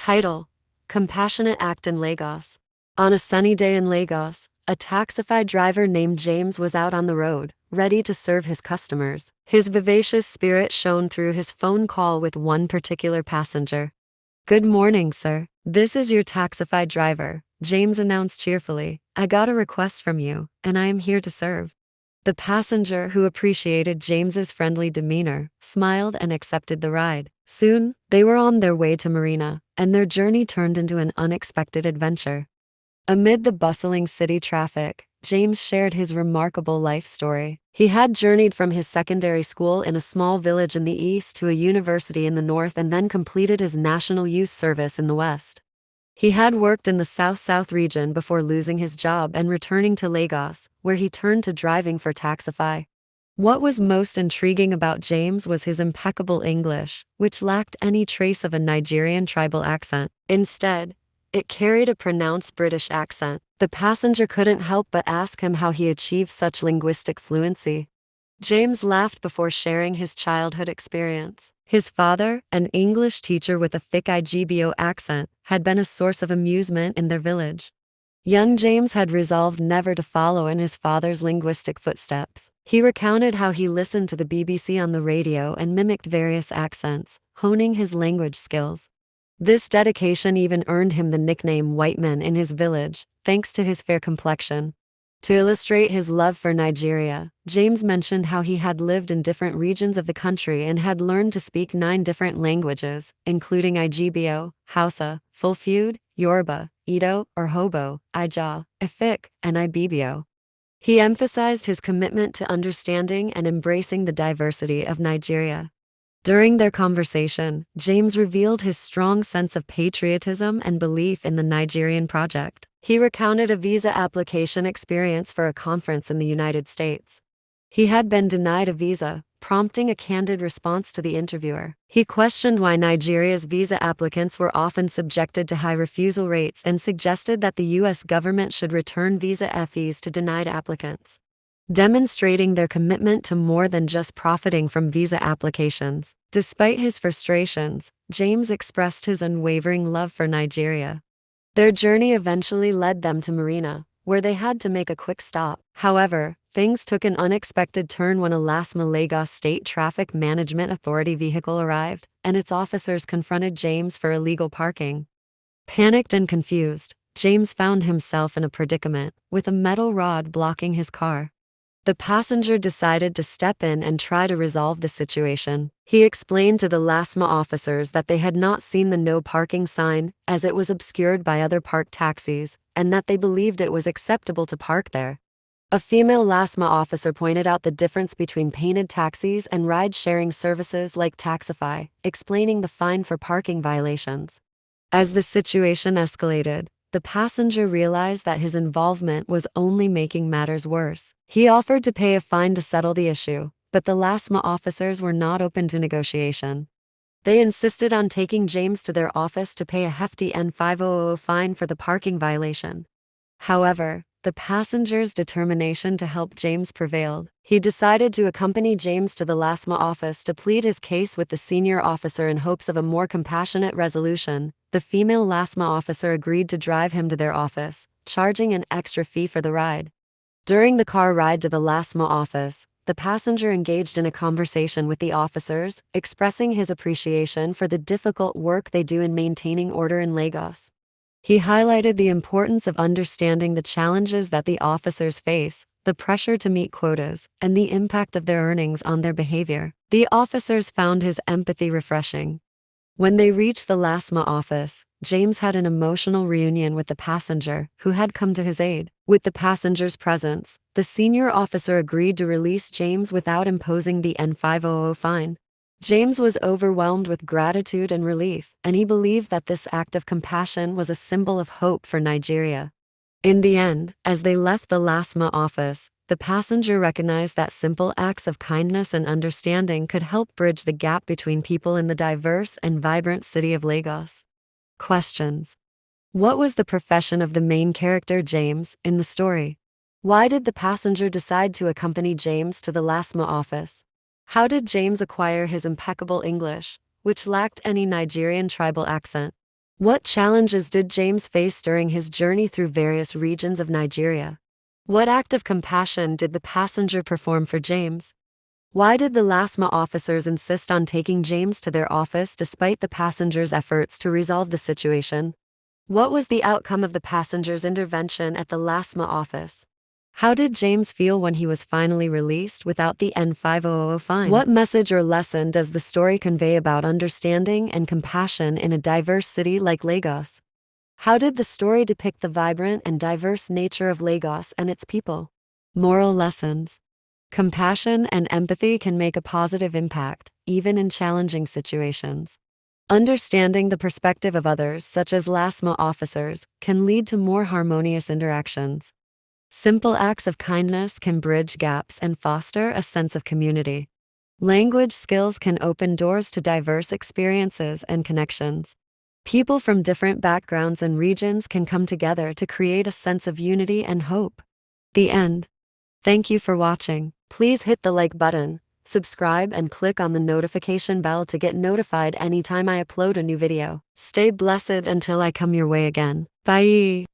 Title: Compassionate Act in Lagos. On a sunny day in Lagos, a Taxify driver named James was out on the road, ready to serve his customers. His vivacious spirit shone through his phone call with one particular passenger. "Good morning, sir. This is your Taxify driver," James announced cheerfully. "I got a request from you, and I am here to serve." The passenger, who appreciated James's friendly demeanor, smiled and accepted the ride. Soon, they were on their way to Marina, and their journey turned into an unexpected adventure. Amid the bustling city traffic, James shared his remarkable life story. He had journeyed from his secondary school in a small village in the east to a university in the north and then completed his national youth service in the west. He had worked in the South region before losing his job and returning to Lagos, where he turned to driving for Taxify. What was most intriguing about James was his impeccable English, which lacked any trace of a Nigerian tribal accent. Instead, it carried a pronounced British accent. The passenger couldn't help but ask him how he achieved such linguistic fluency. James laughed before sharing his childhood experience. His father, an English teacher with a thick Igbo accent, had been a source of amusement in their village. Young James had resolved never to follow in his father's linguistic footsteps. He recounted how he listened to the BBC on the radio and mimicked various accents, honing his language skills. This dedication even earned him the nickname "White Man" in his village, thanks to his fair complexion. To illustrate his love for Nigeria, James mentioned how he had lived in different regions of the country and had learned to speak 9 different languages, including Igbo, Hausa, Fulfulde, Yoruba, Edo or Hobo, Ijaw, Efik, and Ibibio. He emphasized his commitment to understanding and embracing the diversity of Nigeria. During their conversation, James revealed his strong sense of patriotism and belief in the Nigerian project. He recounted a visa application experience for a conference in the United States. He had been denied a visa, prompting a candid response to the interviewer. He questioned why Nigeria's visa applicants were often subjected to high refusal rates and suggested that the U.S. government should return visa fees to denied applicants, demonstrating their commitment to more than just profiting from visa applications. Despite his frustrations, James expressed his unwavering love for Nigeria. Their journey eventually led them to Marina, where they had to make a quick stop. However, things took an unexpected turn when a LASTMA Lagos State Traffic Management Authority vehicle arrived, and its officers confronted James for illegal parking. Panicked and confused, James found himself in a predicament, with a metal rod blocking his car. The passenger decided to step in and try to resolve the situation. He explained to the LASTMA officers that they had not seen the no parking sign, as it was obscured by other parked taxis, and that they believed it was acceptable to park there. A female LASTMA officer pointed out the difference between painted taxis and ride-sharing services like Taxify, explaining the fine for parking violations. As the situation escalated, the passenger realized that his involvement was only making matters worse. He offered to pay a fine to settle the issue, but the LASTMA officers were not open to negotiation. They insisted on taking James to their office to pay a hefty N500 fine for the parking violation. However, the passenger's determination to help James prevailed. He decided to accompany James to the LASTMA office to plead his case with the senior officer in hopes of a more compassionate resolution. The female LASTMA officer agreed to drive him to their office, charging an extra fee for the ride. During the car ride to the LASTMA office, the passenger engaged in a conversation with the officers, expressing his appreciation for the difficult work they do in maintaining order in Lagos. He highlighted the importance of understanding the challenges that the officers face, the pressure to meet quotas, and the impact of their earnings on their behavior. The officers found his empathy refreshing. When they reached the LASTMA office, James had an emotional reunion with the passenger, who had come to his aid. With the passenger's presence, the senior officer agreed to release James without imposing the N500 fine. James was overwhelmed with gratitude and relief, and he believed that this act of compassion was a symbol of hope for Nigeria. In the end, as they left the LASTMA office, the passenger recognized that simple acts of kindness and understanding could help bridge the gap between people in the diverse and vibrant city of Lagos. Questions. What was the profession of the main character James in the story? Why did the passenger decide to accompany James to the LASTMA office? How did James acquire his impeccable English, which lacked any Nigerian tribal accent? What challenges did James face during his journey through various regions of Nigeria? What act of compassion did the passenger perform for James? Why did the LASTMA officers insist on taking James to their office despite the passenger's efforts to resolve the situation? What was the outcome of the passenger's intervention at the LASTMA office? How did James feel when he was finally released without the N500 fine? What message or lesson does the story convey about understanding and compassion in a diverse city like Lagos? How did the story depict the vibrant and diverse nature of Lagos and its people? Moral lessons. Compassion and empathy can make a positive impact, even in challenging situations. Understanding the perspective of others, such as LASTMA officers, can lead to more harmonious interactions. Simple acts of kindness can bridge gaps and foster a sense of community. Language skills can open doors to diverse experiences and connections. People from different backgrounds and regions can come together to create a sense of unity and hope. The end. Thank you for watching. Please hit the like button, subscribe, and click on the notification bell to get notified anytime I upload a new video. Stay blessed until I come your way again. Bye.